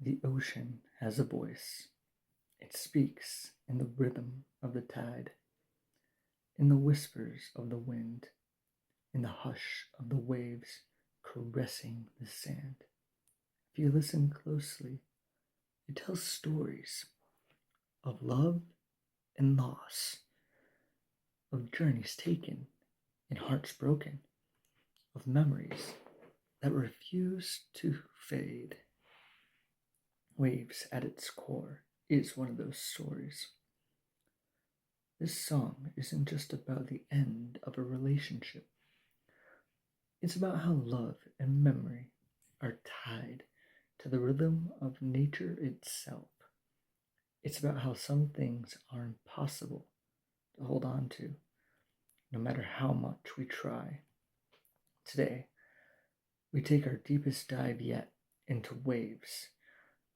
The ocean has a voice. It speaks in the rhythm of the tide, in the whispers of the wind, in the hush of the waves caressing the sand. If you listen closely, it tells stories of love and loss, of journeys taken and hearts broken, of memories that refuse to fade. Waves at its core is one of those stories. This song isn't just about the end of a relationship. It's about how love and memory are tied to the rhythm of nature itself. It's about how some things are impossible to hold on to, no matter how much we try. Today, we take our deepest dive yet into Waves.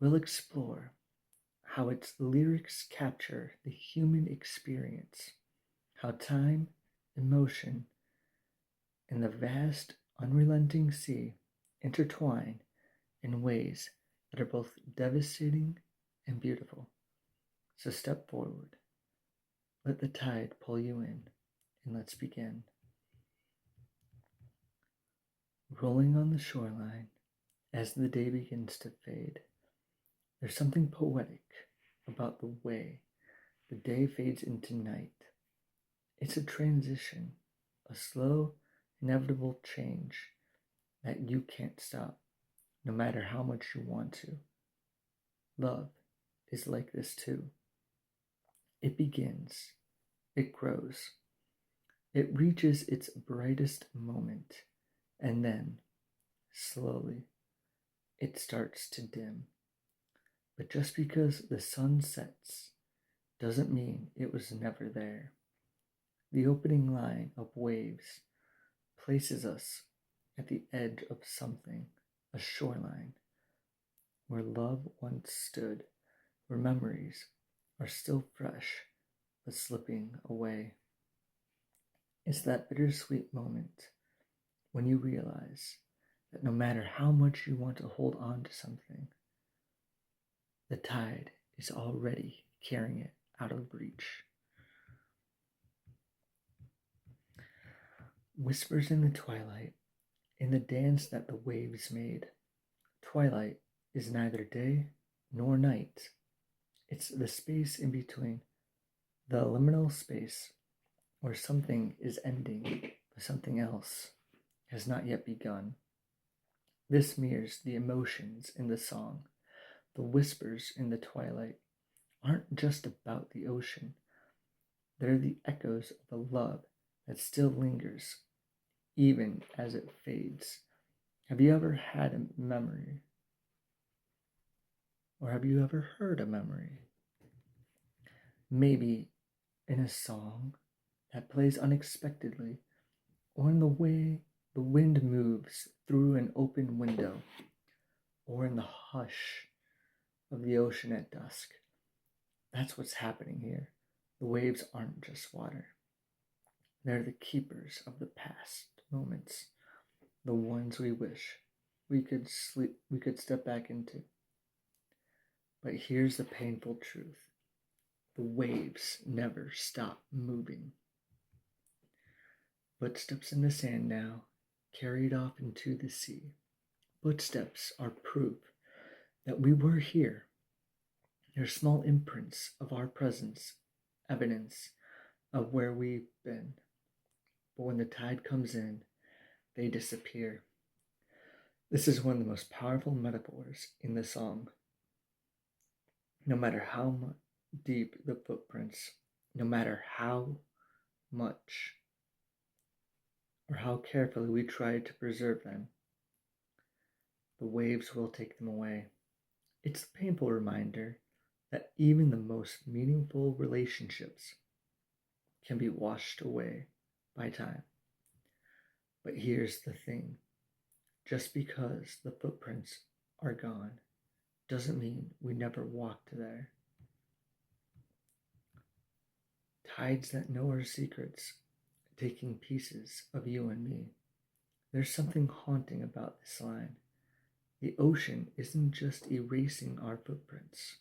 We'll explore how its lyrics capture the human experience, how time, emotion, and the vast, unrelenting sea intertwine in ways that are both devastating and beautiful. So step forward, let the tide pull you in, and let's begin. Rolling on the shoreline as the day begins to fade, there's something poetic about the way the day fades into night. It's a transition, a slow, inevitable change that you can't stop, no matter how much you want to. Love is like this too. It begins, it grows, it reaches its brightest moment, and then, slowly, it starts to dim. But just because the sun sets doesn't mean it was never there. The opening line of Waves places us at the edge of something, a shoreline, where love once stood, where memories are still fresh but slipping away. It's that bittersweet moment when you realize that no matter how much you want to hold on to something, the tide is already carrying it out of reach. Whispers in the twilight, in the dance that the waves made. Twilight is neither day nor night. It's the space in between, the liminal space where something is ending, but something else has not yet begun. This mirrors the emotions in the song. The whispers in the twilight aren't just about the ocean. They're the echoes of a love that still lingers, even as it fades. Have you ever had a memory? Or have you ever heard a memory? Maybe in a song that plays unexpectedly, or in the way the wind moves through an open window, or in the hush of the ocean at dusk. That's what's happening here. The waves aren't just water. They're the keepers of the past moments, the ones we wish we could step back into. But here's the painful truth. The waves never stop moving. Footsteps in the sand now, carried off into the sea. Footsteps are proof that we were here. They're small imprints of our presence, evidence of where we've been. But when the tide comes in, they disappear. This is one of the most powerful metaphors in the song. No matter how deep the footprints, no matter how much or how carefully we try to preserve them, the waves will take them away. It's a painful reminder that even the most meaningful relationships can be washed away by time. But here's the thing. Just because the footprints are gone doesn't mean we never walked there. Tides that know our secrets, taking pieces of you and me. There's something haunting about this line. The ocean isn't just erasing our footprints,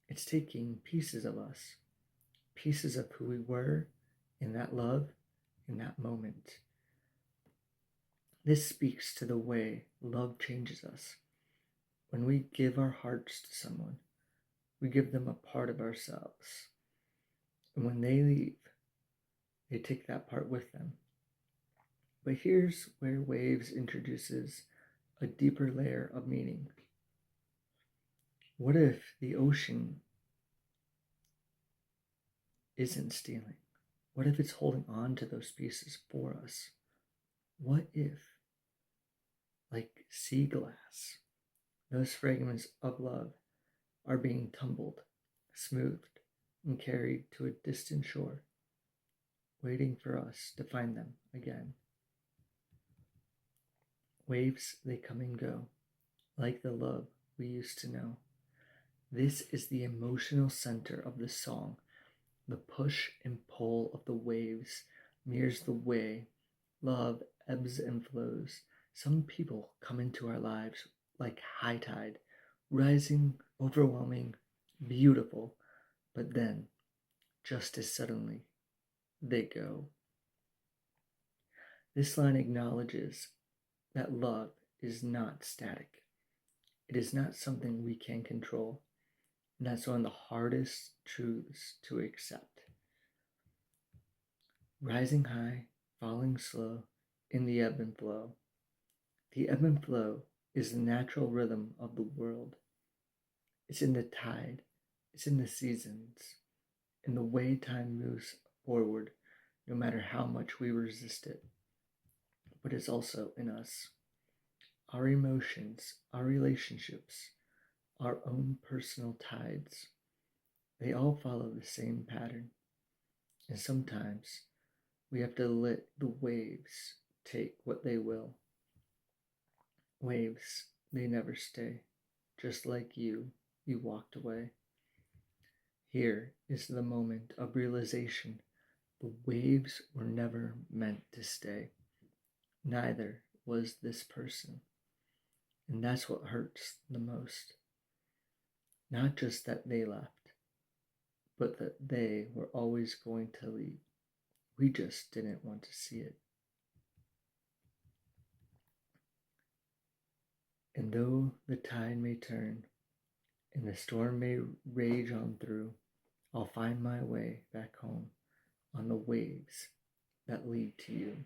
it's taking pieces of us, pieces of who we were in that love, in that moment. This speaks to the way love changes us. When we give our hearts to someone, we give them a part of ourselves. And when they leave, they take that part with them. But here's where Waves introduces a deeper layer of meaning. What if the ocean isn't stealing? What if it's holding on to those pieces for us? What if, like sea glass, those fragments of love are being tumbled, smoothed, and carried to a distant shore, waiting for us to find them again? Waves, they come and go, like the love we used to know. This is the emotional center of the song. The push and pull of the waves mirrors the way love ebbs and flows. Some people come into our lives like high tide, rising, overwhelming, beautiful, but then, just as suddenly, they go. This line acknowledges that love is not static. It is not something we can control. And that's one of the hardest truths to accept. Rising high, falling slow, in the ebb and flow. The ebb and flow is the natural rhythm of the world. It's in the tide, it's in the seasons, in the way time moves forward, no matter how much we resist it. But it's also in us. Our emotions, our relationships, our own personal tides, they all follow the same pattern. And sometimes we have to let the waves take what they will. Waves, they never stay. Just like you walked away. Here is the moment of realization. The waves were never meant to stay. Neither was this person. And that's what hurts the most. Not just that they left, but that they were always going to leave. We just didn't want to see it. And though the tide may turn, and the storm may rage on through, I'll find my way back home on the waves that lead to you.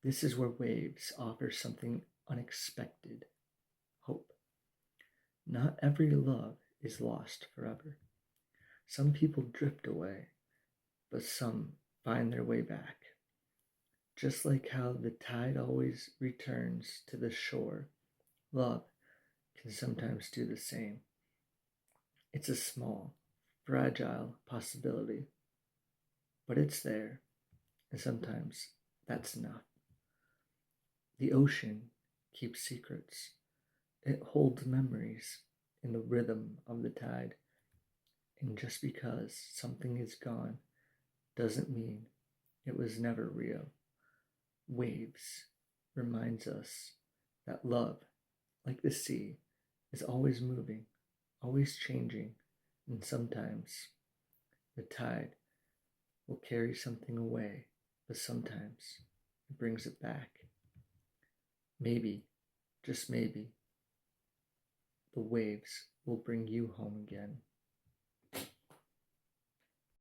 This is where Waves offer something unexpected: hope. Not every love is lost forever. Some people drift away, but some find their way back. Just like how the tide always returns to the shore, love can sometimes do the same. It's a small, fragile possibility, but it's there, and sometimes that's enough. The ocean keeps secrets. It holds memories in the rhythm of the tide. And just because something is gone doesn't mean it was never real. Waves reminds us that love, like the sea, is always moving, always changing, and sometimes the tide will carry something away, but sometimes it brings it back. Maybe, just maybe, the waves will bring you home again.